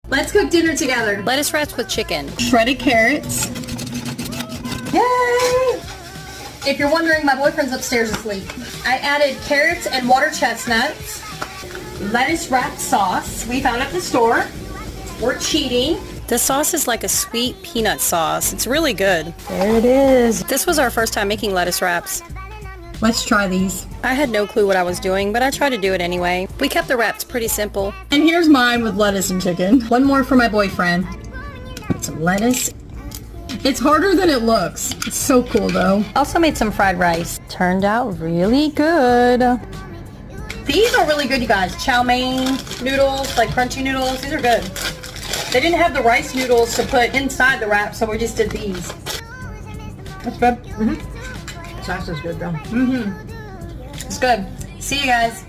Let's cook dinner together. Lettuce wraps with chicken. Shredded carrots. Yay! If you're wondering, my boyfriend's upstairs asleep. I added carrots and water chestnuts. Lettuce wrapped sauce we found at the store. We're cheating. The sauce is like a sweet peanut sauce. It's really good. There it is. This was our first time making lettuce wraps. Let's try these. I had no clue what I was doing, but I tried to do it anyway. We kept the wraps pretty simple. And here's mine with lettuce and chicken. One more for my boyfriend. Some lettuce. It's harder than it looks. It's so cool though. Also made some fried rice. Turned out really good. These are really good, you guys. Chow mein noodles, like crunchy noodles. These are good. They didn't have the rice noodles to put inside the wrap, so we just did these. That's good. Sauce is good though. It's good. See you guys.